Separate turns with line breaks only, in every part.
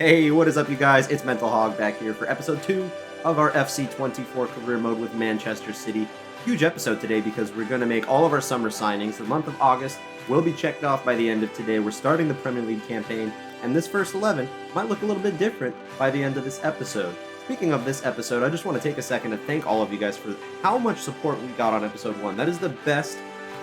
Hey, what is up, you guys? It's Mental Hog back here for episode 2 of our FC24 career mode with Manchester City. Huge episode today because we're going to make all of our summer signings. The month of August will be checked off by the end of today. We're starting the Premier League campaign, and this first 11 might look a little bit different by the end of this episode. Speaking of this episode, I just want to take a second to thank all of you guys for how much support we got on episode 1. That is the best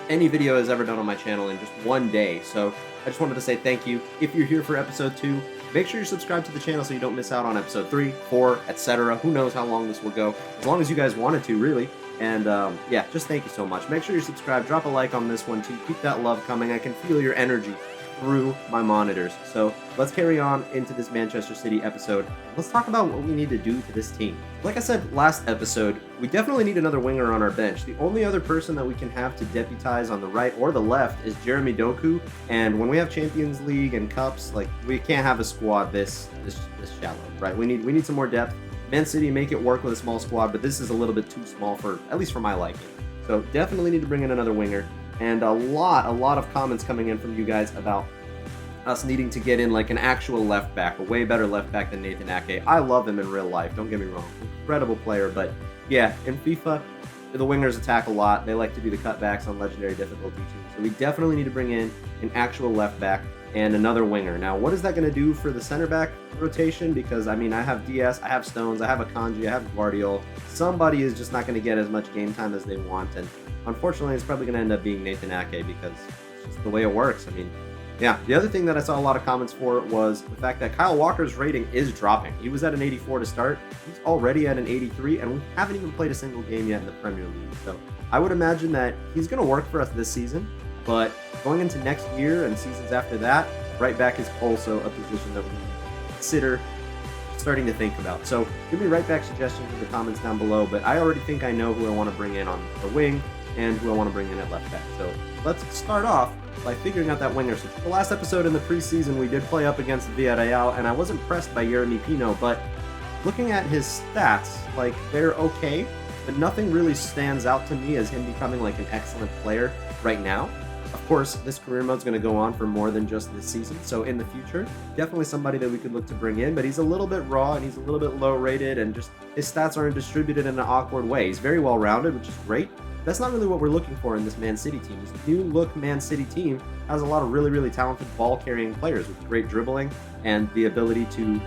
any video has ever done on my channel in just one day. So I just wanted to say thank you. If you're here for episode 2, make sure you're subscribed to the channel so you don't miss out on episode 3, 4, etc. Who knows how long this will go. As long as you guys wanted to, really. And yeah, just thank you so much. Make sure you're subscribed. Drop a like on this one too. Keep that love coming. I can feel your energy through my monitors. So let's carry on into this Manchester City episode. Let's talk about what we need to do to this team. Like I said last episode, we definitely need another winger on our bench. The only other person that we can have to deputize on the right or the left is Jeremy Doku. And when we have Champions League and Cups, like, we can't have a squad this shallow, right? We need some more depth. Man City make it work with a small squad, but this is a little bit too small for, at least for my liking. So definitely need to bring in another winger. And a lot of comments coming in from you guys about us needing to get in like an actual left back, a way better left back than Nathan Ake. I love him in real life, don't get me wrong. Incredible player, but yeah, in FIFA, the wingers attack a lot. They like to do the cutbacks on legendary difficulty too. So we definitely need to bring in an actual left back and another winger. Now, what is that going to do for the center back rotation? Because, I mean, I have DS, I have Stones, I have Akanji, I have Guardiola. Somebody is just not going to get as much game time as they want, and unfortunately, it's probably going to end up being Nathan Ake because it's just the way it works. I mean, yeah. The other thing that I saw a lot of comments for was the fact that Kyle Walker's rating is dropping. He was at an 84 to start. He's already at an 83, and we haven't even played a single game yet in the Premier League. So I would imagine that he's going to work for us this season, but going into next year and seasons after that, right back is also a position that we consider starting to think about. So give me right back suggestions in the comments down below, but I already think I know who I want to bring in on the wing and who I want to bring in at left back. So let's start off by figuring out that winger situation. The last episode in the preseason, we did play up against Villarreal, and I was impressed by Yeremy Pino, but looking at his stats, like, they're okay, but nothing really stands out to me as him becoming like an excellent player right now. Of course, this career mode is going to go on for more than just this season, so in the future, definitely somebody that we could look to bring in, but he's a little bit raw and he's a little bit low rated, and just his stats aren't distributed in an awkward way. He's very well rounded, which is great. That's not really what we're looking for in this Man City team. This new look Man City team has a lot of really talented ball carrying players with great dribbling and the ability to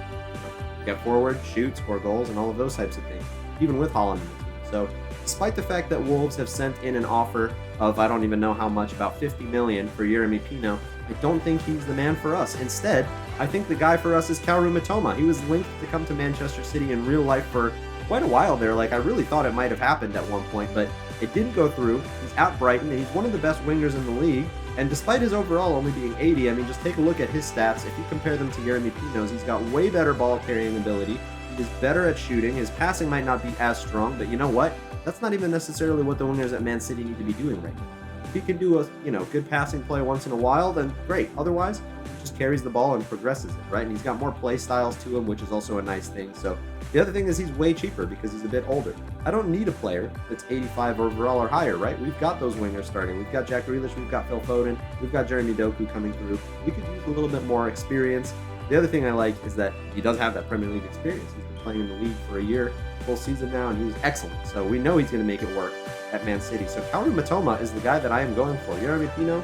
get forward, shoot, score goals, and all of those types of things, even with Holland in the team. So despite the fact that Wolves have sent in an offer of, I don't even know how much, about 50 million for Yeremy Pino, I don't think he's the man for us. Instead, I think the guy for us is Kaoru Mitoma. He was linked to come to Manchester City in real life for quite a while there. Like, I really thought it might have happened at one point, but it didn't go through. He's at Brighton, and he's one of the best wingers in the league. And despite his overall only being 80, I mean, just take a look at his stats. If you compare them to Yeremy Pino's, he's got way better ball carrying ability. He is better at shooting. His passing might not be as strong, but you know what? That's not even necessarily what the wingers at Man City need to be doing right now. If he can do a good passing play once in a while, then great. Otherwise, he just carries the ball and progresses it, right? And he's got more play styles to him, which is also a nice thing. So the other thing is he's way cheaper because he's a bit older. I don't need a player that's 85 overall or higher, right? We've got those wingers starting. We've got Jack Grealish, we've got Phil Foden, we've got Jeremy Doku coming through. We could use a little bit more experience. The other thing I like is that he does have that Premier League experience. He's been playing in the league for a year, full season now, and he was excellent. So we know he's going to make it work at Man City. So Kaoru Mitoma is the guy that I am going for. Yeremy Pino,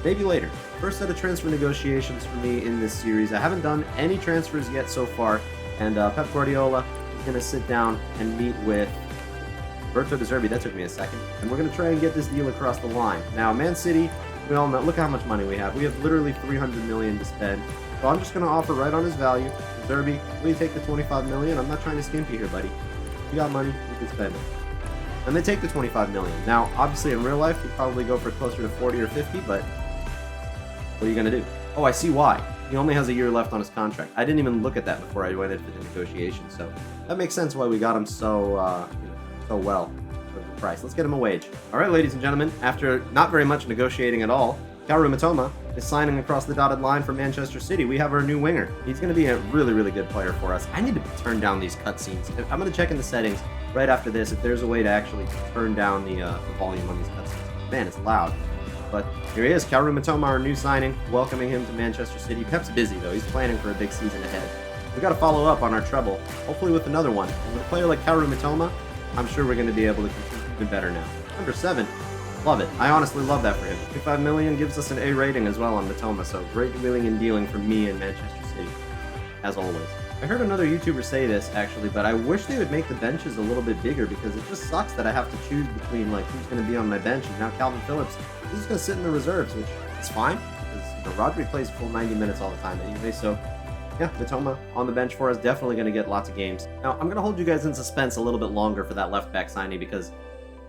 maybe later. First set of transfer negotiations for me in this series. I haven't done any transfers yet so far, and Pep Guardiola is going to sit down and meet with Roberto De Zerbi. That took me a second. And we're going to try and get this deal across the line. Now, Man City, we all know, look how much money we have. We have literally 300 million to spend. So I'm just going to offer right on his value. De Zerbi, will you take the 25 million? I'm not trying to skimp you here, buddy. You got money, you can spend it. And they take the 25 million. Now, obviously in real life, you'd probably go for closer to 40 or 50, but what are you going to do? Oh, I see why. He only has a year left on his contract. I didn't even look at that before I went into the negotiation, so that makes sense why we got him so well for the price. Let's get him a wage. All right, ladies and gentlemen, after not very much negotiating at all, Kaoru Mitoma is signing across the dotted line for Manchester City. We have our new winger. He's going to be a really good player for us. I need to turn down these cutscenes. I'm going to check in the settings right after this if there's a way to actually turn down the volume on these cutscenes. Man, it's loud. But here he is, Kaoru Mitoma, our new signing, welcoming him to Manchester City. Pep's busy, though. He's planning for a big season ahead. We got to follow up on our treble, hopefully with another one. And with a player like Kaoru Mitoma, I'm sure we're going to be able to compete even better now. Under 7. Love it. I honestly love that for him. 25 million gives us an A rating as well on Mitoma, so great wheeling and dealing from me and Manchester City, as always. I heard another YouTuber say this, actually, but I wish they would make the benches a little bit bigger because it just sucks that I have to choose between, like, who's going to be on my bench, and now Calvin Phillips is just going to sit in the reserves, which is fine, because Rodri plays full 90 minutes all the time anyway, so yeah, Mitoma on the bench for us, definitely going to get lots of games. Now, I'm going to hold you guys in suspense a little bit longer for that left-back signing because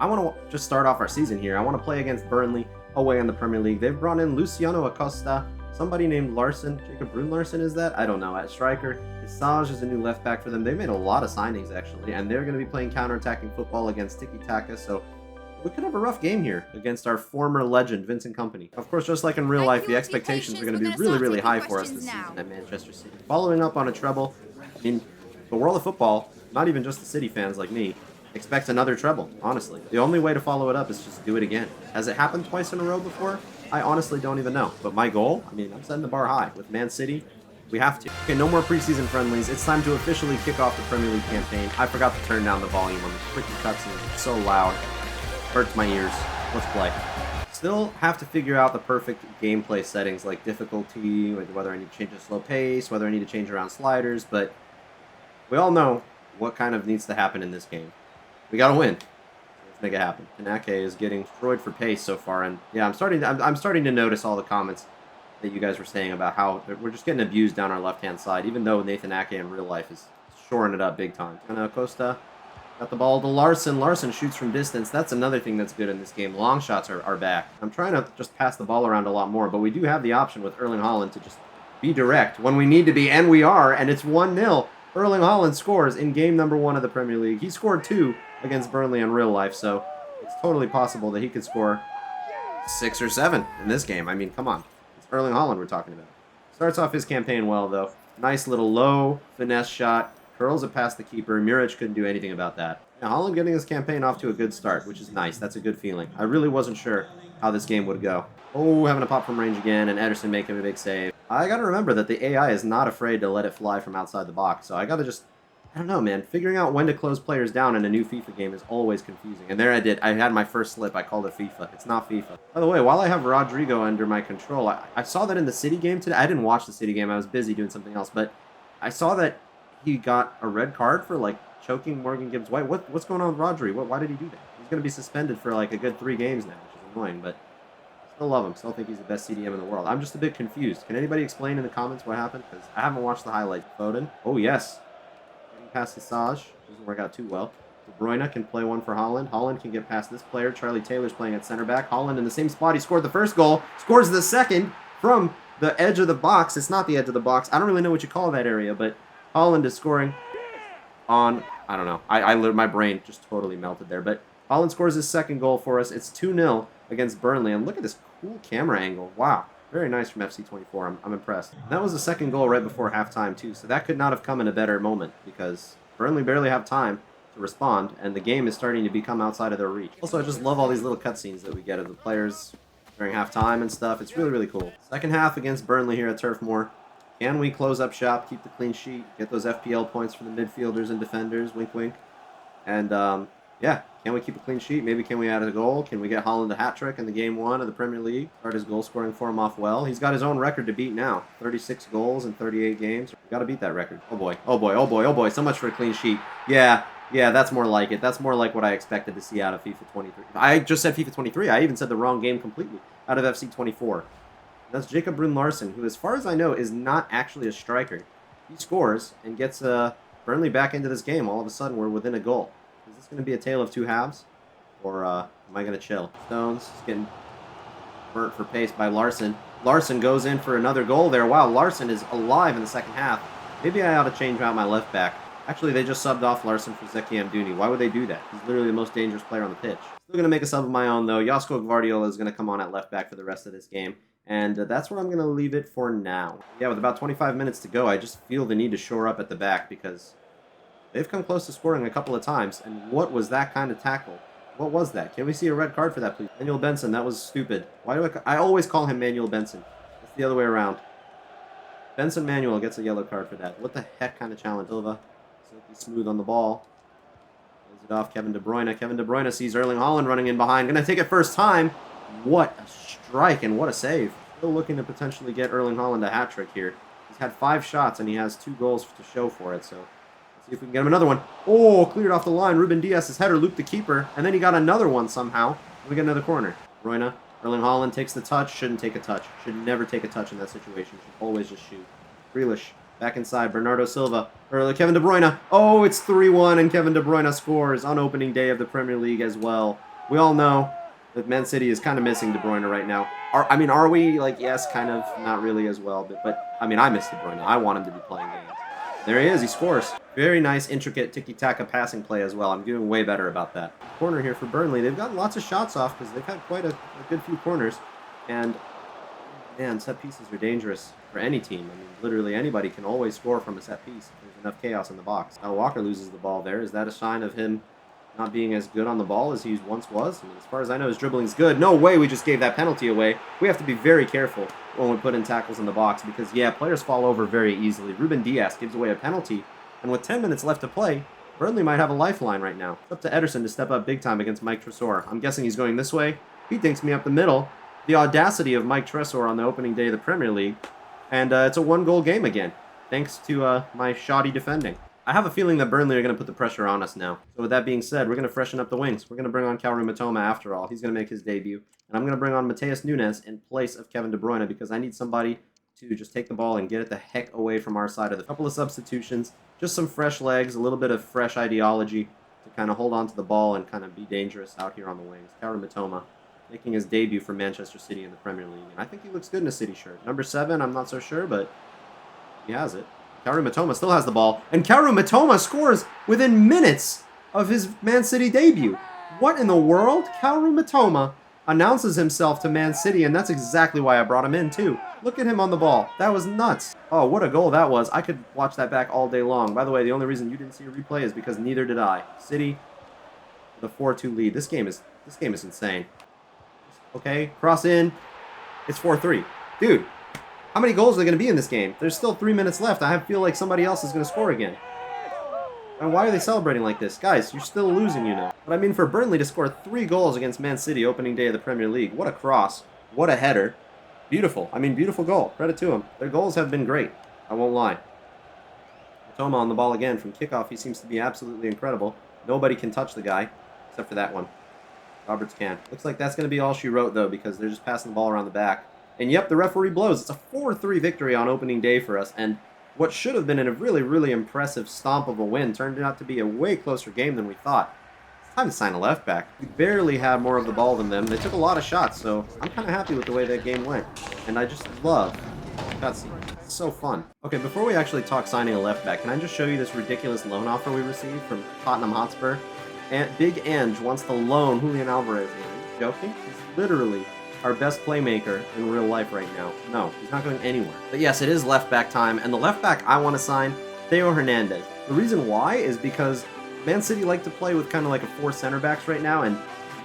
I want to just start off our season here. I want to play against Burnley away in the Premier League. They've brought in Luciano Acosta, somebody named Larson. Jacob Brun Larson is that? I don't know. At striker, Sage is a new left back for them. They made a lot of signings, actually, and they're going to be playing counter-attacking football against Tiki-Taka, so we could have a rough game here against our former legend, Vincent Kompany. Of course, just like in real life, the expectations are going to be really, really high for us this season at Manchester City. Following up on a treble, I mean, the world of football, not even just the City fans like me, expect another treble, honestly. The only way to follow it up is just do it again. Has it happened twice in a row before? I honestly don't even know. But my goal, I mean, I'm setting the bar high. With Man City, we have to. Okay, no more preseason friendlies. It's time to officially kick off the Premier League campaign. I forgot to turn down the volume on the freaking cutscenes. It's so loud. Hurts my ears. Let's play. Still have to figure out the perfect gameplay settings, like difficulty, whether I need to change the slow pace, whether I need to change around sliders, but we all know what kind of needs to happen in this game. We gotta win. Let's make it happen. Tanake is getting destroyed for pace so far, and yeah, I'm starting to notice all the comments that you guys were saying about how we're just getting abused down our left-hand side, even though Nathan Ake in real life is shoring it up big time. And Acosta got the ball to Larson. Larson shoots from distance. That's another thing that's good in this game. Long shots are back. I'm trying to just pass the ball around a lot more, but we do have the option with Erling Haaland to just be direct when we need to be, and we are, and it's 1-0. Erling Haaland scores in game number 1 of the Premier League. He scored 2 against Burnley in real life, so it's totally possible that he could score 6 or 7 in this game. I mean, come on. It's Erling Haaland we're talking about. Starts off his campaign well, though. Nice little low finesse shot. Curls it past the keeper. Muric couldn't do anything about that. Now, Haaland getting his campaign off to a good start, which is nice. That's a good feeling. I really wasn't sure how this game would go. Oh, having a pop from range again, and Ederson making a big save. I gotta remember that the AI is not afraid to let it fly from outside the box, so I gotta just... I don't know, man. Figuring out when to close players down in a new FIFA game is always confusing. And there I did. I had my first slip. I called it FIFA. It's not FIFA. By the way, while I have Rodrigo under my control, I saw that in the City game today. I didn't watch the City game. I was busy doing something else. But I saw that he got a red card for, like, choking Morgan Gibbs-White. What's going on with Rodri? Why did he do that? He's going to be suspended for, like, a good 3 games now, which is annoying. But still love him. Still think he's the best CDM in the world. I'm just a bit confused. Can anybody explain in the comments what happened? Because I haven't watched the highlights. Foden. Oh, yes. Past Sage. Doesn't work out too well. De Bruyne can play one for Haaland. Haaland can get past this player. Charlie Taylor's playing at center back. Haaland in the same spot. He scored the first goal. Scores the second from the edge of the box. It's not the edge of the box. I don't really know what you call that area, but Haaland is scoring on... I don't know. My brain just totally melted there. But Haaland scores his second goal for us. It's 2-0 against Burnley. And look at this cool camera angle. Wow. Very nice from FC24. I'm impressed. And that was the second goal right before halftime, too. So that could not have come in a better moment because Burnley barely have time to respond, and the game is starting to become outside of their reach. Also, I just love all these little cutscenes that we get of the players during halftime and stuff. It's really, really cool. Second half against Burnley here at Turf Moor. Can we close up shop, keep the clean sheet, get those FPL points for the midfielders and defenders? Wink, wink. And, yeah, can we keep a clean sheet? Maybe can we add a goal? Can we get Haaland a hat-trick in the game 1 of the Premier League? Start his goal-scoring form off well. He's got his own record to beat now. 36 goals in 38 games. We've got to beat that record. Oh boy, oh boy, oh boy, oh boy. So much for a clean sheet. Yeah, that's more like it. That's more like what I expected to see out of FIFA 23. I just said FIFA 23. I even said the wrong game completely. Out of FC 24. That's Jacob Brun Larson, who, as far as I know, is not actually a striker. He scores and gets Burnley back into this game. All of a sudden, we're within a goal. Is this going to be a tale of 2 halves? Or am I going to chill? Stones is getting burnt for pace by Larson. Larson goes in for another goal there. Wow, Larson is alive in the second half. Maybe I ought to change out my left back. Actually, they just subbed off Larson for Zeki Amdouni. Why would they do that? He's literally the most dangerous player on the pitch. Still going to make a sub of my own, though. Josko Gvardiol is going to come on at left back for the rest of this game. And that's where I'm going to leave it for now. Yeah, with about 25 minutes to go, I just feel the need to shore up at the back because they've come close to scoring a couple of times. And what was that kind of tackle? What was that? Can we see a red card for that, please? Manuel Benson, that was stupid. Why do I always call him Manuel Benson? It's the other way around. Benson Manuel gets a yellow card for that. What the heck kind of challenge? Silva, silky smooth on the ball. Plays it off Kevin De Bruyne. Kevin De Bruyne sees Erling Haaland running in behind. Gonna take it first time. What a strike and what a save. Still looking to potentially get Erling Haaland a hat-trick here. He's had 5 shots and he has 2 goals to show for it, so let's see if we can get him another one. Oh, cleared off the line. Ruben Diaz's header looped the keeper, and then he got another one somehow. We get another corner. De Bruyne. Erling Haaland takes the touch. Shouldn't take a touch. Should never take a touch in that situation. Should always just shoot. Grealish. Back inside. Bernardo Silva. Kevin De Bruyne. Oh, it's 3-1, and Kevin De Bruyne scores on opening day of the Premier League as well. We all know that Man City is kind of missing De Bruyne right now. Are we? Like, yes, kind of. Not really as well. But I miss De Bruyne. I want him to be playing games. There he is. He scores. Very nice, intricate tiki-taka passing play as well. I'm doing way better about that. Corner here for Burnley. They've gotten lots of shots off because they've had quite a good few corners. And, man, set pieces are dangerous for any team. Literally anybody can always score from a set piece if there's enough chaos in the box. Now Walker loses the ball there. Is that a sign of him not being as good on the ball as he once was? As far as I know, his dribbling's good. No way we just gave that penalty away. We have to be very careful when we put in tackles in the box because, yeah, players fall over very easily. Ruben Diaz gives away a penalty, and with 10 minutes left to play, Burnley might have a lifeline right now. It's up to Ederson to step up big time against Mike Tresor. I'm guessing he's going this way. He dinks me up the middle. The audacity of Mike Tresor on the opening day of the Premier League. And it's a 1-goal game again, thanks to my shoddy defending. I have a feeling that Burnley are going to put the pressure on us now. So with that being said, we're going to freshen up the wings. We're going to bring on Kaoru Mitoma after all. He's going to make his debut. And I'm going to bring on Matheus Nunes in place of Kevin De Bruyne because I need somebody to just take the ball and get it the heck away from our side of the couple of substitutions. Just some fresh legs, a little bit of fresh ideology to kind of hold on to the ball and kind of be dangerous out here on the wings. Kaoru Mitoma making his debut for Manchester City in the Premier League. And I think he looks good in a City shirt. Number 7, I'm not so sure, but he has it. Kaoru Mitoma still has the ball, and Kaoru Mitoma scores within minutes of his Man City debut. What in the world? Kaoru Mitoma announces himself to Man City, and that's exactly why I brought him in, too. Look at him on the ball. That was nuts. Oh, what a goal that was. I could watch that back all day long. By the way, the only reason you didn't see a replay is because neither did I. City, the 4-2 lead. This game is insane. Okay, cross in. It's 4-3. Dude. How many goals are there going to be in this game? There's still 3 minutes left. I feel like somebody else is going to score again. And why are they celebrating like this? Guys, you're still losing, you know. But for Burnley to score 3 goals against Man City opening day of the Premier League, what a cross. What a header. Beautiful. Beautiful goal. Credit to them. Their goals have been great. I won't lie. Toma on the ball again. From kickoff, he seems to be absolutely incredible. Nobody can touch the guy, except for that one. Roberts can. Looks like that's going to be all she wrote, though, because they're just passing the ball around the back. And yep, the referee blows. It's a 4-3 victory on opening day for us. And what should have been a really, really impressive stomp of a win turned out to be a way closer game than we thought. It's time to sign a left back. We barely had more of the ball than them. They took a lot of shots, so I'm kind of happy with the way that game went. And I just love cutscene. It's so fun. Okay, before we actually talk signing a left back, can I just show you this ridiculous loan offer we received from Tottenham Hotspur? And Big Ange wants to loan Julian Alvarez. Are you joking? He's literally our best playmaker in real life right now. No, he's not going anywhere. But yes, it is left back time, and the left back I want to sign, Theo Hernandez. The reason why is because Man City like to play with kind of like a 4 center backs right now, and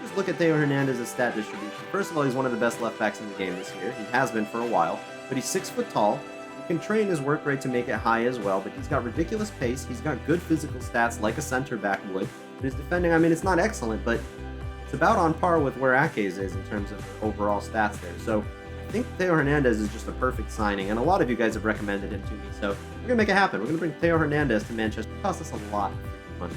just look at Theo Hernandez's stat distribution. First of all, he's one of the best left backs in the game this year. He has been for a while, but he's 6 foot tall. He can train his work rate to make it high as well, but he's got ridiculous pace. He's got good physical stats like a center back would. But his defending, it's not excellent, but it's about on par with where Ake's is in terms of overall stats there. So I think Theo Hernandez is just a perfect signing, and a lot of you guys have recommended him to me. So we're going to make it happen. We're going to bring Theo Hernandez to Manchester. It cost us a lot of money.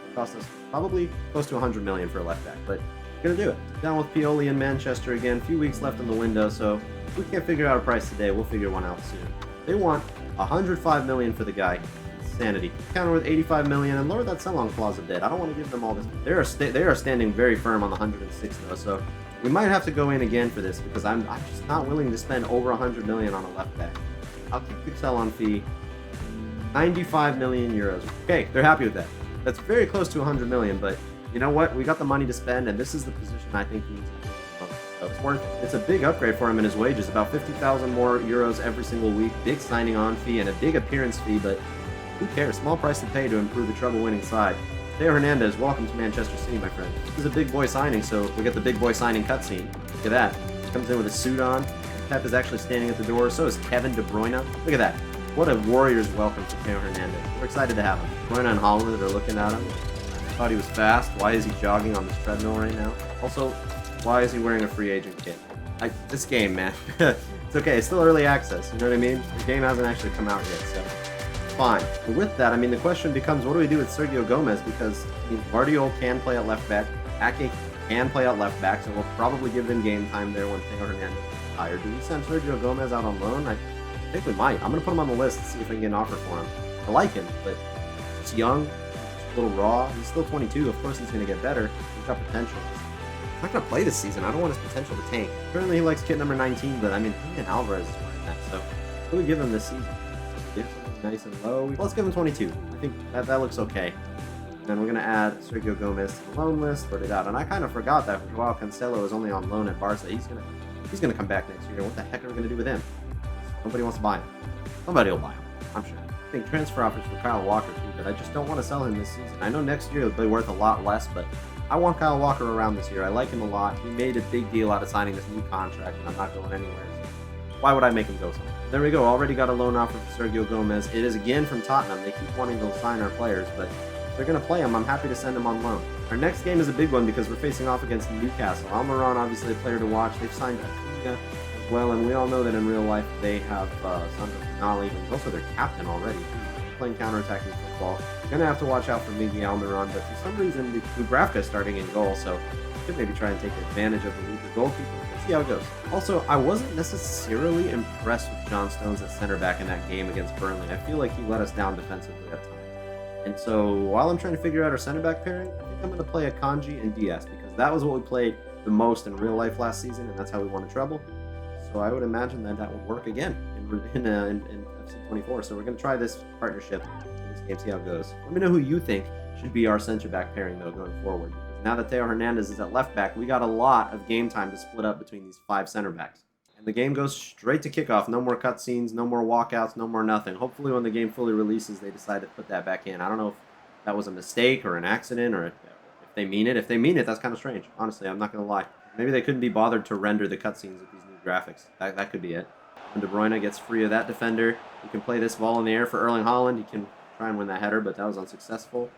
It cost us probably close to $100 million for a left back, but we're going to do it. Down with Pioli in Manchester again. A few weeks left in the window, so if we can't figure out a price today, we'll figure one out soon. They want $105 million for the guy. Sanity. Counter with $85 million and lower that sell-on clause a bit. I don't want to give them all this. They are standing very firm on the 106 though, so we might have to go in again for this because I'm just not willing to spend over $100 million on a left back. I'll keep the sell-on fee. 95 million euros. Okay, they're happy with that. That's very close to 100 million, but you know what? We got the money to spend, and this is the position I think he needs to be. So it's worth it. It's a big upgrade for him in his wages. About 50,000 more euros every single week. Big signing on fee and a big appearance fee, but who cares? Small price to pay to improve the treble-winning side. Theo Hernandez, welcome to Manchester City, my friend. This is a big boy signing, so we get the big boy signing cutscene. Look at that. Comes in with a suit on. Pep is actually standing at the door. So is Kevin De Bruyne. Look at that. What a Warriors welcome for Theo Hernandez. We're excited to have him. De Bruyne and Holland are looking at him. Thought he was fast. Why is he jogging on this treadmill right now? Also, why is he wearing a free agent kit? This game, man. It's okay. It's still early access. You know what I mean? The game hasn't actually come out yet, so fine. But with that, I mean, the question becomes, what do we do with Sergio Gomez? Because I mean, Guardiola can play at left back. Ake can play at left back, so we'll probably give them game time there when Theo Hernandez is tired. Do we send Sergio Gomez out on loan? I think we might. I'm going to put him on the list and see if I can get an offer for him. I like him, but he's young, he's a little raw. He's still 22. Of course, he's going to get better. He's got potential. He's not going to play this season. I don't want his potential to tank. Apparently, he likes kit number 19, but I mean, he and Alvarez is wearing that, so what do we give him this season? Give something nice and low. Let's give him 22. I think that looks okay. And then we're going to add Sergio Gomez to the loan list, put it out. And I kind of forgot that Joao Cancelo is only on loan at Barca. He's going to come back next year. What the heck are we going to do with him? Nobody wants to buy him. Somebody will buy him, I'm sure. I think transfer offers for Kyle Walker too, but I just don't want to sell him this season. I know next year he'll be worth a lot less, but I want Kyle Walker around this year. I like him a lot. He made a big deal out of signing this new contract, and I'm not going anywhere. So why would I make him go somewhere? There we go. Already got a loan offer for Sergio Gomez. It is again from Tottenham. They keep wanting to sign our players, but if they're going to play him, I'm happy to send him on loan. Our next game is a big one because we're facing off against Newcastle. Almiron, obviously a player to watch. They've signed Acuna as well, and we all know that in real life they have Sandro Tonali, and he's also their captain already. He's playing counterattacking football. You're going to have to watch out for Miguel Almiron, but for some reason, Dubravka is starting in goal, so you could maybe try and take advantage of the weaker goalkeeper. Let's see how it goes. Also, I wasn't necessarily impressed with John Stones at center back in that game against Burnley. I feel like he let us down defensively at times. And so while I'm trying to figure out our center back pairing, I think I'm going to play Akanji and Diaz because that was what we played the most in real life last season, and that's how we won the treble. So I would imagine that would work again in FC 24. So we're going to try this partnership in this game, see how it goes. Let me know who you think should be our center back pairing though going forward. Because now that Theo Hernandez is at left back, we got a lot of game time to split up between these 5 center backs. And the game goes straight to kickoff. No more cutscenes, no more walkouts, no more nothing. Hopefully when the game fully releases, they decide to put that back in. I don't know if that was a mistake or an accident or if they mean it. If they mean it, that's kind of strange. Honestly, I'm not going to lie. Maybe they couldn't be bothered to render the cutscenes with these new graphics. That could be it. When De Bruyne gets free of that defender, he can play this ball in the air for Erling Haaland. He can try and win that header, but that was unsuccessful.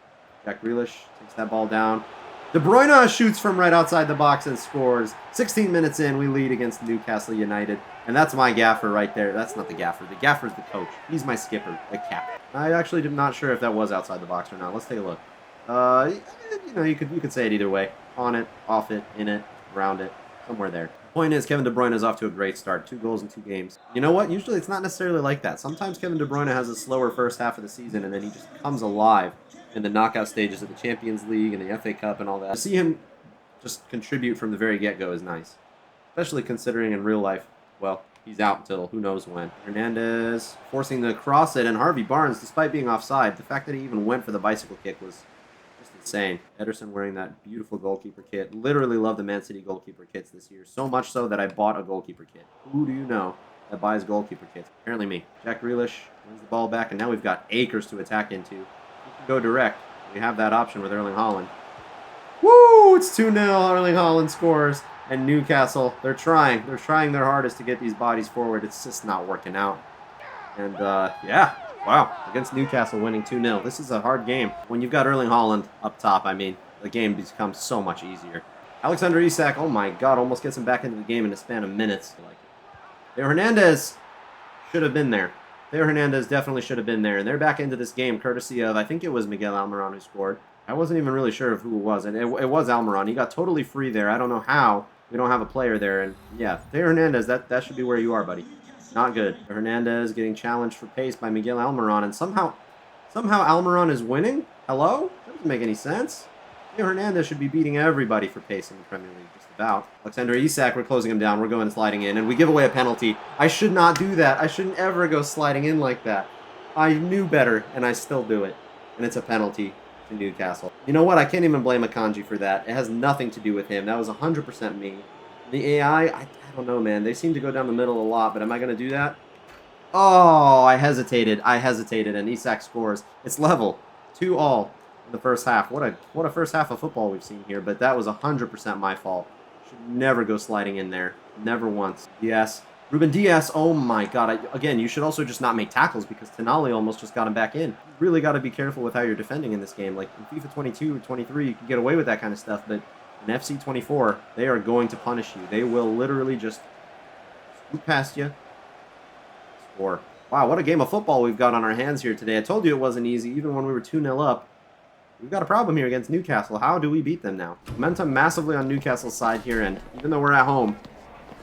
Jack Grealish takes that ball down. De Bruyne shoots from right outside the box and scores. 16 minutes in, we lead against Newcastle United. And that's my gaffer right there. That's not the gaffer. The gaffer's the coach. He's my skipper, the captain. I actually am not sure if that was outside the box or not. Let's take a look. You know, you could say it either way. On it, off it, in it, around it, somewhere there. Point is, Kevin De Bruyne is off to a great start. 2 goals in 2 games. You know what? Usually it's not necessarily like that. Sometimes Kevin De Bruyne has a slower first half of the season, and then he just comes alive in the knockout stages of the Champions League and the FA Cup and all that. To see him just contribute from the very get-go is nice. Especially considering in real life, well, he's out until who knows when. Hernandez forcing the cross it, and Harvey Barnes, despite being offside, the fact that he even went for the bicycle kick was just insane. Ederson wearing that beautiful goalkeeper kit. Literally love the Man City goalkeeper kits this year. So much so that I bought a goalkeeper kit. Who do you know that buys goalkeeper kits? Apparently me. Jack Grealish wins the ball back, and now we've got acres to attack into. We can go direct. We have that option with Erling Haaland. Woo! It's 2-0. Erling Haaland scores. And Newcastle, they're trying. They're trying their hardest to get these bodies forward. It's just not working out. And, yeah. Wow. Against Newcastle winning 2-0. This is a hard game. When you've got Erling Haaland up top, I mean, the game becomes so much easier. Alexander Isak, oh my god, almost gets him back into the game in a span of minutes. Theo Hernandez should have been there. Theo Hernandez definitely should have been there. And they're back into this game courtesy of, I think it was Miguel Almiron who scored. I wasn't even really sure of who it was. And it was Almiron. He got totally free there. I don't know how. We don't have a player there. And yeah, Theo Hernandez, that should be where you are, buddy. Not good. Hernandez getting challenged for pace by Miguel Almiron. And somehow Almiron is winning? Hello? That doesn't make any sense. Theo Hernandez should be beating everybody for pace in the Premier League, just about. Alexander Isak, we're closing him down. We're going sliding in, and we give away a penalty. I should not do that. I shouldn't ever go sliding in like that. I knew better, and I still do it. And it's a penalty to Newcastle. You know what? I can't even blame Akanji for that. It has nothing to do with him. That was 100% me. The AI, I don't know, man. They seem to go down the middle a lot, but am I going to do that? Oh, I hesitated, and Isak scores. It's level. 2-2 in the first half. What a first half of football we've seen here, but that was 100% my fault. Should never go sliding in there. Never once. Yes. Ruben Diaz, oh my god. Again, you should also just not make tackles because Tenali almost just got him back in. You really got to be careful with how you're defending in this game. Like in FIFA 22 or 23, you can get away with that kind of stuff, but in FC 24, they are going to punish you. They will literally just scoot past you. Score. Wow, what a game of football we've got on our hands here today. I told you it wasn't easy, even when we were 2-0 up. We've got a problem here against Newcastle. How do we beat them now? Momentum massively on Newcastle's side here, and even though we're at home,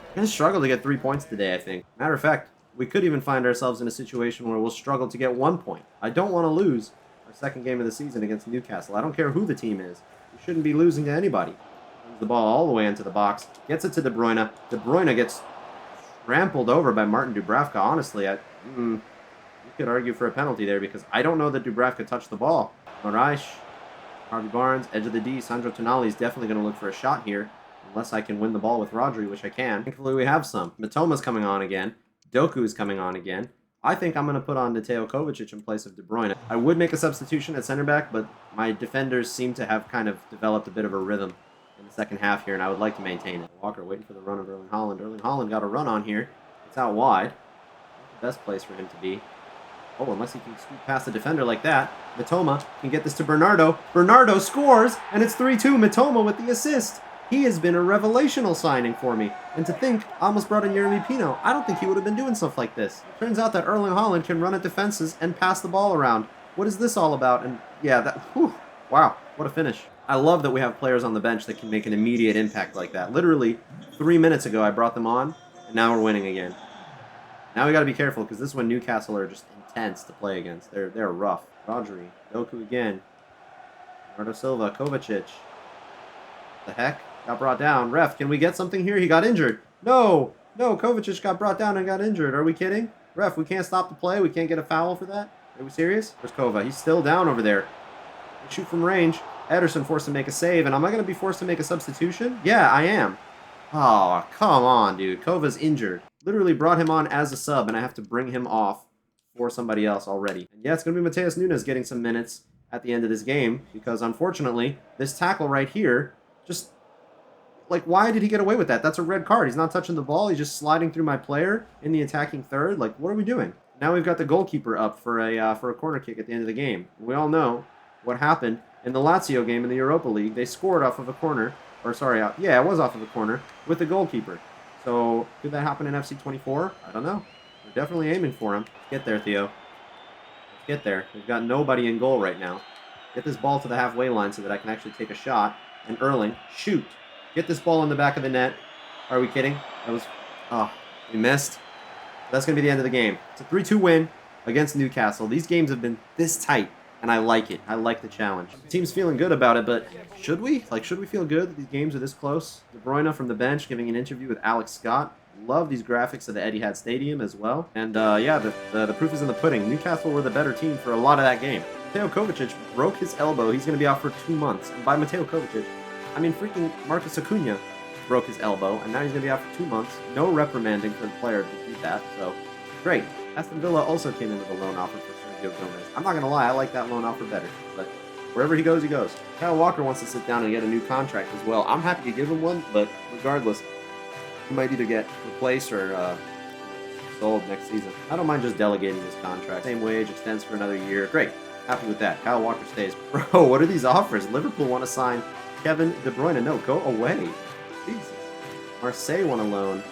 we're going to struggle to get 3 points today, I think. Matter of fact, we could even find ourselves in a situation where we'll struggle to get 1 point. I don't want to lose our second game of the season against Newcastle. I don't care who the team is. We shouldn't be losing to anybody. Brings the ball all the way into the box. Gets it to De Bruyne. De Bruyne gets trampled over by Martin Dubravka. Honestly, you could argue for a penalty there because I don't know that Dubravka touched the ball. Moraes, Harvey Barnes, edge of the D. Sandro Tonali is definitely going to look for a shot here. Unless I can win the ball with Rodri, which I can. Thankfully, we have some. Mitoma's coming on again. Doku is coming on again. I think I'm going to put on Mateo Kovacic in place of De Bruyne. I would make a substitution at center back, but my defenders seem to have kind of developed a bit of a rhythm in the second half here, and I would like to maintain it. Walker waiting for the run of Erling Haaland. Erling Haaland got a run on here. It's out wide. Not the best place for him to be. Oh, unless he can scoot past the defender like that. Mitoma can get this to Bernardo. Bernardo scores, and it's 3-2. Mitoma with the assist. He has been a revelational signing for me. And to think, I almost brought in Yeremy Pino. I don't think he would have been doing stuff like this. Turns out that Erling Haaland can run at defenses and pass the ball around. What is this all about? And yeah, wow, what a finish. I love that we have players on the bench that can make an immediate impact like that. Literally, 3 minutes ago I brought them on, and now we're winning again. Now we got to be careful because this is when Newcastle are just intense to play against. They're rough. Rodri, Doku again. Bernardo Silva, Kovacic. The heck? Got brought down. Ref, can we get something here? He got injured. No, Kovacic got brought down and got injured. Are we kidding? Ref, we can't stop the play. We can't get a foul for that. Are we serious? Where's Kova? He's still down over there. Shoot from range. Ederson forced to make a save, and am I going to be forced to make a substitution? Yeah, I am. Oh, come on, dude. Kova's injured. Literally brought him on as a sub, and I have to bring him off for somebody else already. And yeah, it's going to be Mateus Nunes getting some minutes at the end of this game, because unfortunately, this tackle right here just... Like, why did he get away with that? That's a red card. He's not touching the ball. He's just sliding through my player in the attacking third. Like, what are we doing? Now we've got the goalkeeper up for a corner kick at the end of the game. We all know what happened in the Lazio game in the Europa League. They scored off of a corner. Or, sorry, yeah, it was off of a corner with the goalkeeper. So, could that happen in FC 24? I don't know. We're definitely aiming for him. Get there, Theo. Let's get there. We've got nobody in goal right now. Get this ball to the halfway line so that I can actually take a shot. And Erling, shoot. Get this ball in the back of the net. Are we kidding? That was... Oh, we missed. That's going to be the end of the game. It's a 3-2 win against Newcastle. These games have been this tight, and I like it. I like the challenge. The team's feeling good about it, but should we? Like, should we feel good that these games are this close? De Bruyne from the bench giving an interview with Alex Scott. Love these graphics of the Etihad Stadium as well. And, yeah, the proof is in the pudding. Newcastle were the better team for a lot of that game. Mateo Kovacic broke his elbow. He's going to be out for 2 months. And by Mateo Kovacic, I mean, freaking Marcus Acuna broke his elbow, and now he's going to be out for 2 months. No reprimanding for the player to do that, so great. Aston Villa also came in with a loan offer for Sergio Gomez. I'm not going to lie, I like that loan offer better, but wherever he goes, he goes. Kyle Walker wants to sit down and get a new contract as well. I'm happy to give him one, but regardless, he might either get replaced or sold next season. I don't mind just delegating his contract. Same wage, extends for another year. Great. Happy with that. Kyle Walker stays. Bro, what are these offers? Liverpool want to sign Kevin De Bruyne. No, go away. Jesus. Marseille want to loan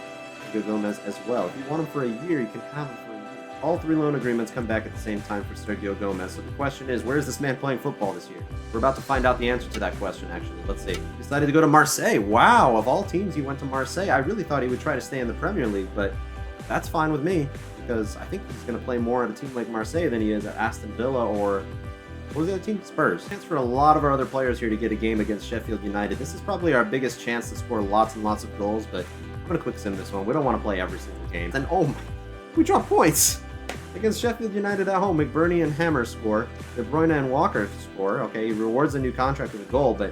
Sergio Gomez as well. If you want him for a year, you can have him for a year. All 3 loan agreements come back at the same time for Sergio Gomez. So the question is, where is this man playing football this year? We're about to find out the answer to that question, actually. Let's see. He decided to go to Marseille. Wow, of all teams, he went to Marseille. I really thought he would try to stay in the Premier League, but that's fine with me because I think he's going to play more at a team like Marseille than he is at Aston Villa or... What was the other team? Spurs. Chance for a lot of our other players here to get a game against Sheffield United. This is probably our biggest chance to score lots and lots of goals, but I'm going to quick sim this one. We don't want to play every single game. And oh my, we drop points! Against Sheffield United at home, McBurney and Hammer score. De Bruyne and Walker score. Okay, he rewards a new contract with a goal, but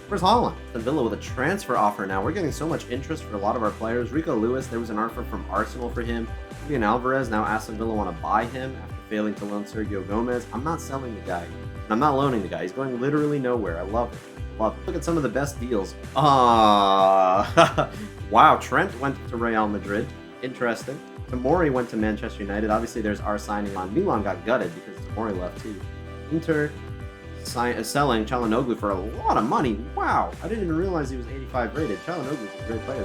where's Haaland? And Villa with a transfer offer now. We're getting so much interest for a lot of our players. Rico Lewis, there was an offer from Arsenal for him. Julian Alvarez, now Aston Villa want to buy him after failing to loan Sergio Gomez. I'm not selling the guy. I'm not loaning the guy. He's going literally nowhere. I love it. Love it. Look at some of the best deals. Wow, Trent went to Real Madrid. Interesting. Tamori went to Manchester United. Obviously, there's our signing on. Milan got gutted because Tamori left too. Inter selling Çalhanoğlu for a lot of money. Wow, I didn't even realize he was 85 rated. Çalhanoğlu is a great player.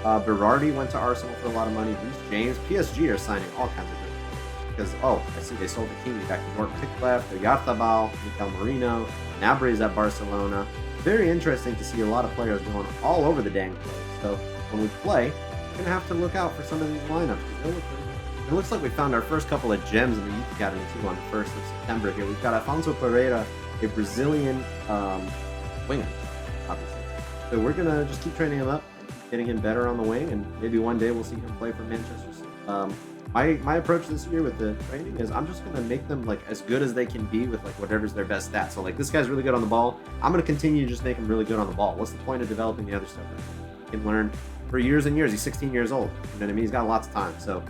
Berardi went to Arsenal for a lot of money. Reece James, PSG are signing all kinds of good because, oh, I see they sold the King back to York Tickleff, Yartabal, Mikel Merino, Nabry's at Barcelona. Very interesting to see a lot of players going all over the dang place. So when we play, we're going to have to look out for some of these lineups. It looks like we found our first couple of gems in the Youth Academy too on the 1st of September here. We've got Afonso Pereira, a Brazilian winger, obviously. So we're going to just keep training him up, and keep getting him better on the wing, and maybe one day we'll see him play for Manchester City. My approach this year with the training is I'm just going to make them like as good as they can be with like whatever's their best stats. So like this guy's really good on the ball. I'm going to continue to just make him really good on the ball. What's the point of developing the other stuff? He can learn for years and years. He's 16 years old. You know what I mean? He's got lots of time. So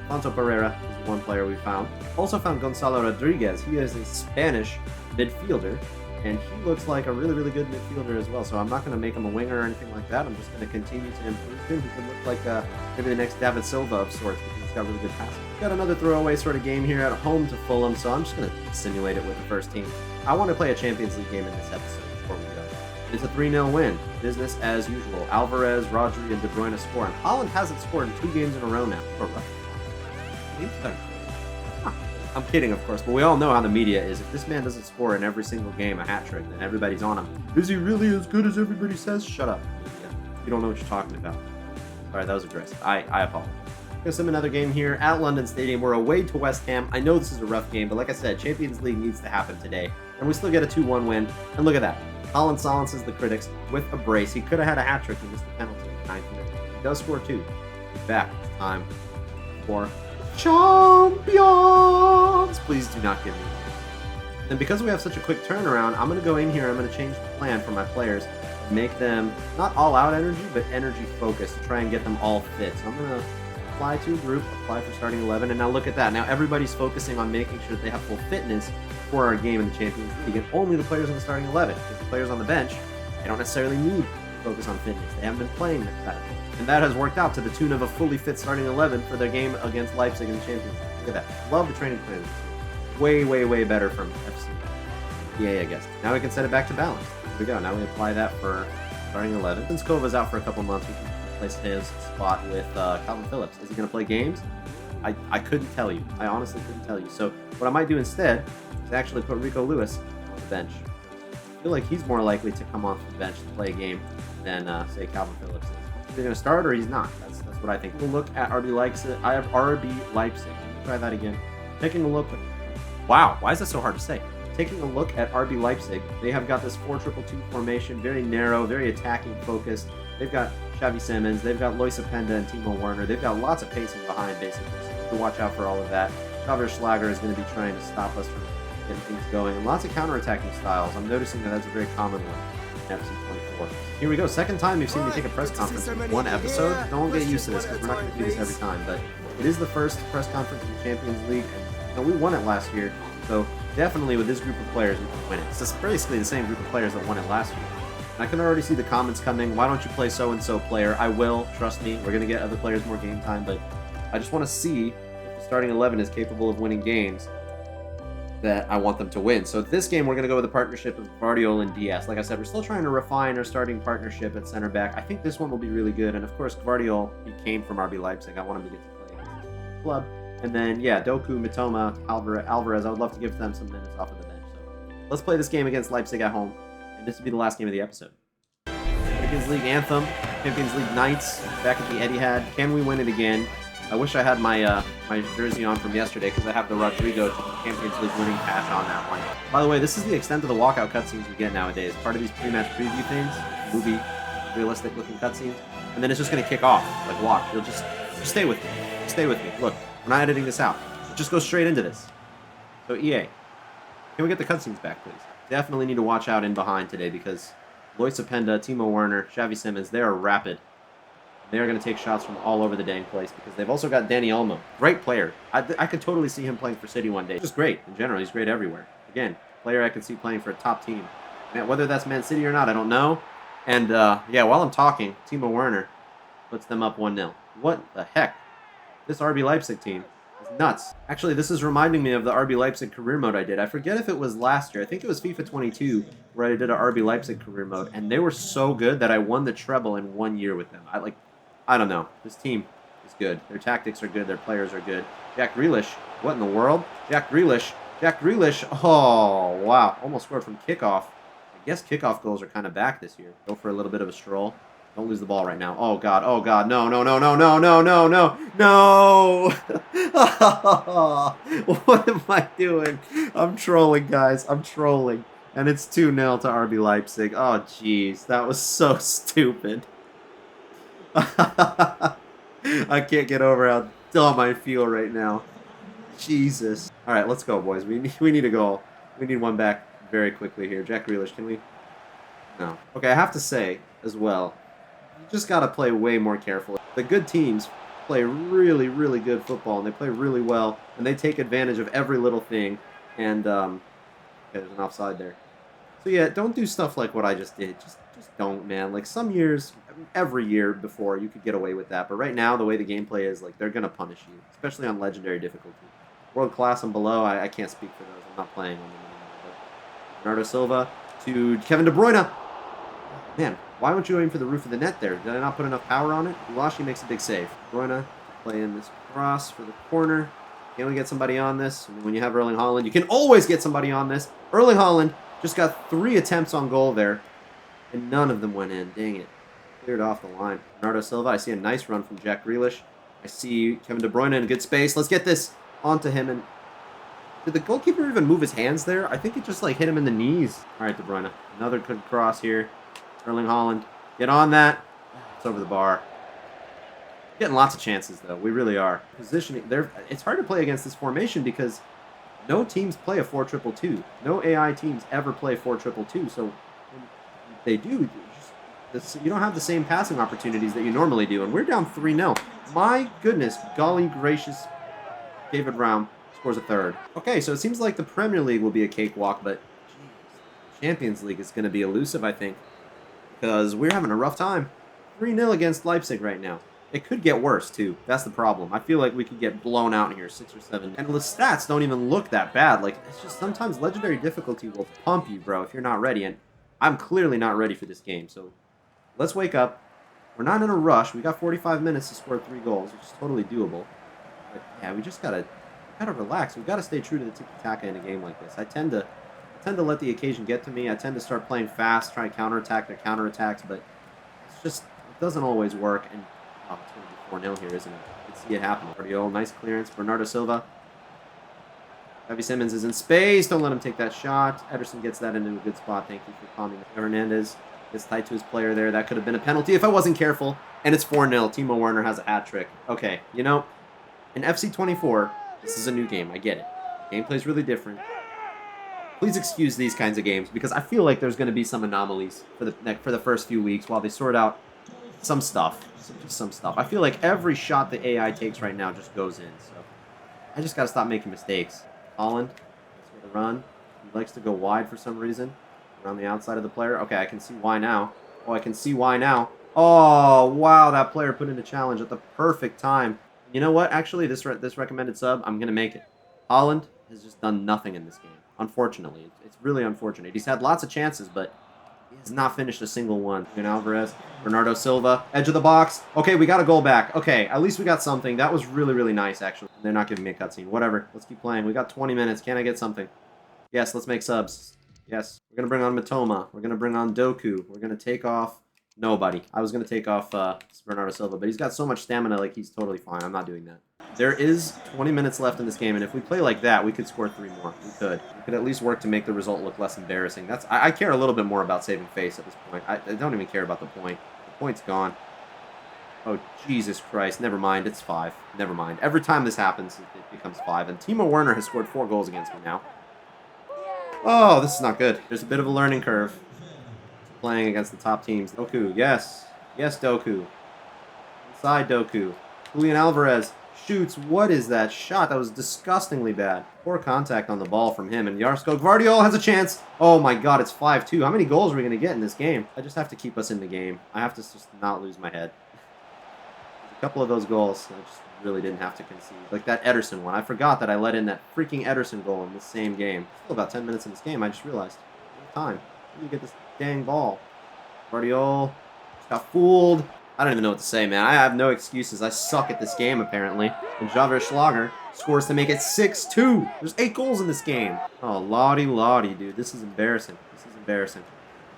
Afonso Pereira is one player we found. Also found Gonzalo Rodriguez. He is a Spanish midfielder, and he looks like a really, really good midfielder as well. So I'm not going to make him a winger or anything like that. I'm just going to continue to improve him. He could look like maybe the next David Silva of sorts because he's got really good passing. Got another throwaway sort of game here at home to Fulham, so I'm just going to simulate it with the first team. I want to play a Champions League game in this episode before we go. It's a 3-0 win. Business as usual. Alvarez, Rodri, and De Bruyne score. And Haaland hasn't scored in 2 games in a row now. I'm kidding, of course, but we all know how the media is. If this man doesn't score in every single game a hat trick, then everybody's on him. Is he really as good as everybody says? Shut up. You don't know what you're talking about. Sorry, that was aggressive. I apologize. Here's another game here at London Stadium. We're away to West Ham. I know this is a rough game, but like I said, Champions League needs to happen today. And we still get a 2-1 win. And look at that. Haaland silences the critics with a brace. He could have had a hat trick. He missed the penalty in the 9th minute. He does score 2. He's back. It's time for champions. Please do not give me this. And because we have such a quick turnaround, I'm going to go in here. I'm going to change the plan for my players. Make them not all out energy, but energy focused to try and get them all fit. So I'm going to apply to a group, apply for starting 11, and now look at that. Now everybody's focusing on making sure that they have full fitness for our game in the Champions League, and only the players in the starting 11, because the players on the bench, they don't necessarily need to focus on fitness. They haven't been playing that. And that has worked out to the tune of a fully fit starting 11 for their game against Leipzig in the Champions League. Look at that. Love the training plan. Way, way, way better from FC. EA, I guess. Now we can set it back to balance. Here we go. Now we apply that for starting 11. Since Kova's out for a couple months, we can replace his spot with Calvin Phillips. Is he going to play games? I couldn't tell you. I honestly couldn't tell you. So what I might do instead is actually put Rico Lewis on the bench. I feel like he's more likely to come off the bench to play a game than, say, Calvin Phillips is. He's going to start or he's not. That's what I think. We'll look at RB Leipzig. I have RB Leipzig. Try that again. Taking a look. Wow, why is that so hard to say? Taking a look at RB Leipzig, they have got this 4-2-2 formation, very narrow, very attacking focused. They've got Xavi Simons, they've got Lois Openda and Timo Werner. They've got lots of pacing behind, basically. So you have to watch out for all of that. Xavier Schlager is going to be trying to stop us from getting things going. And lots of counterattacking styles. I'm noticing that that's a very common one in FC24. Here we go. Second time you've seen me take a press conference in one episode. Don't get used to this because we're not going to do this every time. But it is the first press conference in the Champions League. And we won it last year. So definitely with this group of players, we can win it. It's basically the same group of players that won it last year. And I can already see the comments coming. Why don't you play so-and-so player? I will. Trust me. We're going to get other players more game time. But I just want to see if the starting 11 is capable of winning games that I want them to win. So this game, we're going to go with a partnership of Guardiola and Diaz. Like I said, we're still trying to refine our starting partnership at center back. I think this one will be really good. And of course, Guardiola, he came from RB Leipzig. I want him to get to play against his club. And then, yeah, Doku, Mitoma, Alvarez, I would love to give them some minutes off of the bench. So let's play this game against Leipzig at home. And this will be the last game of the episode. Champions League anthem, Champions League nights, back at the Etihad. Can we win it again? I wish I had my my jersey on from yesterday because I have the Rodrigo Champions League winning patch on that one. By the way, this is the extent of the walkout cutscenes we get nowadays. Part of these pre-match preview things, movie, realistic-looking cutscenes, and then it's just going to kick off. Like, watch. You'll just stay with me. Stay with me. Look, we're not editing this out. Just go straight into this. So, EA, can we get the cutscenes back, please? Definitely need to watch out in behind today because Lois Openda, Timo Werner, Xavi Simons, they are rapid. They are going to take shots from all over the dang place because they've also got Dani Olmo. Great player. I could totally see him playing for City one day. Just great. In general, he's great everywhere. Again, player I could see playing for a top team. Whether that's Man City or not, I don't know. And, yeah, while I'm talking, Timo Werner puts them up 1-0. What the heck? This RB Leipzig team is nuts. Actually, this is reminding me of the RB Leipzig career mode I did. I forget if it was last year. I think it was FIFA 22 where I did a RB Leipzig career mode, and they were so good that I won the treble in 1 year with them. I don't know. This team is good. Their tactics are good. Their players are good. Jack Grealish. What in the world? Jack Grealish. Jack Grealish. Oh, wow. Almost scored from kickoff. I guess kickoff goals are kind of back this year. Go for a little bit of a stroll. Don't lose the ball right now. Oh, God. Oh, God. No, no, no, no, no, no, no, no. No! What am I doing? I'm trolling, guys. I'm trolling. And it's 2-0 to RB Leipzig. Oh, jeez. That was so stupid. I can't get over how dumb I feel right now. Jesus. All right, let's go, boys. We need a goal. We need one back very quickly here. Jack Grealish, can we? No. Okay, I have to say as well, you just got to play way more carefully. The good teams play really, really good football, and they play really well, and they take advantage of every little thing. And okay, there's an offside there. So yeah, don't do stuff like what I just did. Just don't, man. Like some years, every year before, you could get away with that. But right now, the way the gameplay is, like they're gonna punish you, especially on legendary difficulty. World class and below, I can't speak for those. I'm not playing on them anymore. But Bernardo Silva to Kevin De Bruyne. Man, why weren't you aiming for the roof of the net there? Did I not put enough power on it? Ulashi makes a big save. De Bruyne play in this cross for the corner. Can we get somebody on this? I mean, when you have Erling Haaland, you can always get somebody on this. Erling Haaland just got 3 attempts on goal there, and none of them went in. Dang it. Cleared off the line. Bernardo Silva, I see a nice run from Jack Grealish. I see Kevin De Bruyne in a good space. Let's get this onto him. And did the goalkeeper even move his hands there? I think it just like hit him in the knees. All right, De Bruyne. Another good cross here. Erling Haaland. Get on that. It's over the bar. Getting lots of chances, though. We really are. Positioning. It's hard to play against this formation because no teams play a 4-2-2-2. No AI teams ever play 4-2-2-2. So when they do, you don't have the same passing opportunities that you normally do. And we're down 3-0. My goodness, golly gracious, David Raum scores a third. Okay, so it seems like the Premier League will be a cakewalk, but geez, Champions League is going to be elusive, I think, because we're having a rough time. 3-0 against Leipzig right now. It could get worse, too. That's the problem. I feel like we could get blown out in here, 6 or 7. And the stats don't even look that bad. Like, it's just sometimes legendary difficulty will pump you, bro, if you're not ready. And I'm clearly not ready for this game. So let's wake up. We're not in a rush. We got 45 minutes to score 3 goals, which is totally doable. But yeah, we just gotta relax. We gotta stay true to the tiki-taka in a game like this. I tend to let the occasion get to me. I tend to start playing fast, try to counterattack their counterattacks, but it's just it doesn't always work. And oh, it's going to be 4-0 here, isn't it? You can see it happening. Guardiola, nice clearance. Bernardo Silva. Xavi Simons is in space. Don't let him take that shot. Ederson gets that into a good spot. Thank you for calming. Hernandez gets tight to his player there. That could have been a penalty if I wasn't careful. And it's 4-0. Timo Werner has a hat trick. Okay, you know, in FC 24, this is a new game. I get it. Gameplay's really different. Please excuse these kinds of games because I feel like there's going to be some anomalies for the first few weeks while they sort out some stuff. Just some stuff. I feel like every shot the AI takes right now just goes in. So I just got to stop making mistakes. Haaland, that's where the run. He likes to go wide for some reason. Around the outside of the player. Okay, I can see why now. Oh, I can see why now. Oh, wow, that player put in a challenge at the perfect time. You know what? Actually, this recommended sub, I'm going to make it. Haaland has just done nothing in this game. Unfortunately. It's really unfortunate. He's had lots of chances, but he has not finished a single one. Alvarez, Bernardo Silva, edge of the box. Okay, we got a goal back. Okay, at least we got something. That was really, really nice, actually. They're not giving me a cutscene. Whatever. Let's keep playing. We got 20 minutes. Can I get something? Yes, let's make subs. Yes. We're going to bring on Matoma. We're going to bring on Doku. We're going to take off nobody. I was going to take off Bernardo Silva, but he's got so much stamina, like, he's totally fine. I'm not doing that. There is 20 minutes left in this game, and if we play like that, we could score 3 more. We could. We could at least work to make the result look less embarrassing. I care a little bit more about saving face at this point. I don't even care about the point. The point's gone. Oh, Jesus Christ. Never mind. It's 5. Never mind. Every time this happens, it becomes 5. And Timo Werner has scored 4 goals against me now. Oh, this is not good. There's a bit of a learning curve playing against the top teams. Doku, yes. Yes, Doku. Inside Doku. Julian Alvarez shoots. What is that shot? That was disgustingly bad. Poor contact on the ball from him. And Jarsko Gvardiol has a chance. Oh my god, it's 5-2. How many goals are we going to get in this game? I just have to keep us in the game. I have to just not lose my head. A couple of those goals. really didn't have to concede. Like that Ederson one. I forgot that I let in that freaking Ederson goal in the same game. Still about 10 minutes in this game, I just realized. No time. Let me get this dang ball. Guardiola just got fooled. I don't even know what to say, man. I have no excuses. I suck at this game, apparently. And Javier Schlager scores to make it 6-2. There's 8 goals in this game. Oh, lottie, dude. This is embarrassing. This is embarrassing.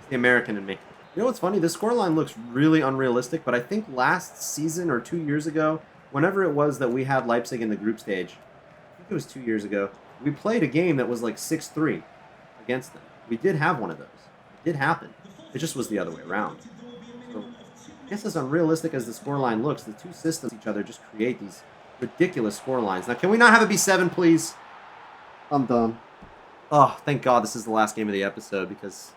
It's the American in me. You know what's funny? This scoreline looks really unrealistic, but I think last season or 2 years ago, whenever it was that we had Leipzig in the group stage, I think it was 2 years ago, we played a game that was like 6-3 against them. We did have one of those. It did happen. It just was the other way around. So, I guess as unrealistic as the scoreline looks, the two systems each other just create these ridiculous scorelines. Now, can we not have it be 7, please? I'm done. Oh, thank God this is the last game of the episode because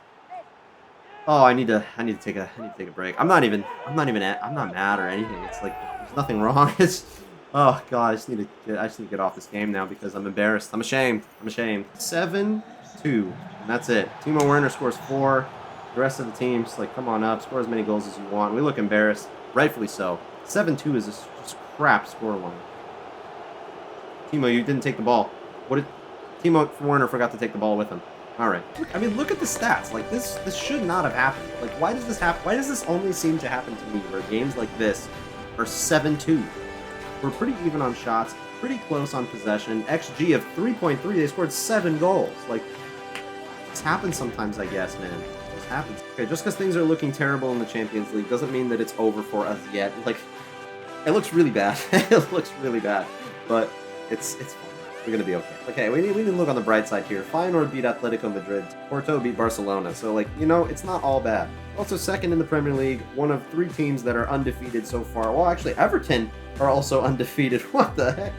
oh, I need to take a break. I'm not mad or anything. It's like there's nothing wrong. It's oh God, I just need to get off this game now because I'm embarrassed. I'm ashamed. 7-2, and that's it. Timo Werner scores 4. The rest of the team's like, come on up, score as many goals as you want. We look embarrassed, rightfully so. 7-2 is just crap scoreline. Timo, you didn't take the ball. Timo Werner forgot to take the ball with him. All right. I mean, look at the stats. Like this should not have happened. Like, why does this happen? Why does this only seem to happen to me? Where games like this are 7-2. We're pretty even on shots, pretty close on possession. XG of 3.3. They scored 7 goals. Like, this happens sometimes, I guess, man. This happens. Okay, just because things are looking terrible in the Champions League doesn't mean that it's over for us yet. Like, it looks really bad. It looks really bad, but it's fine. We're going to be okay. Okay, we need to look on the bright side here. Feyenoord beat Atletico Madrid. Porto beat Barcelona. So, like, you know, it's not all bad. Also second in the Premier League, one of 3 teams that are undefeated so far. Well, actually, Everton are also undefeated. What the heck?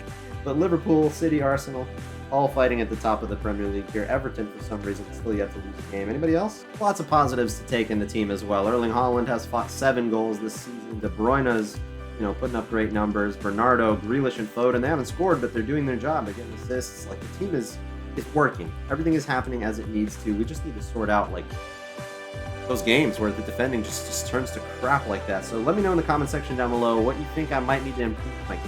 But Liverpool, City, Arsenal, all fighting at the top of the Premier League here. Everton, for some reason, still yet to lose a game. Anybody else? Lots of positives to take in the team as well. Erling Haaland has fought 7 goals this season. De Bruyne's putting up great numbers. Bernardo, Grealish, and Foden, they haven't scored, but they're doing their job. They're getting assists. Like, the team is working. Everything is happening as it needs to. We just need to sort out, like, those games where the defending just turns to crap like that. So let me know in the comment section down below what you think I might need to improve my game.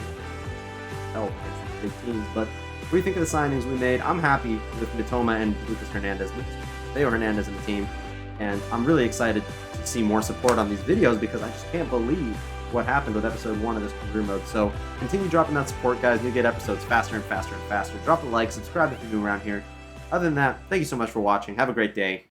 Help against these big teams. But what do you think of the signings we made? I'm happy with Mitoma and Lucas Theo Hernandez in the team. And I'm really excited to see more support on these videos because I just can't believe what happened with episode 1 of this career mode. So continue dropping that support, guys. We get episodes faster and faster and faster. Drop a like, subscribe if you're new around here. Other than that, thank you so much for watching. Have a great day.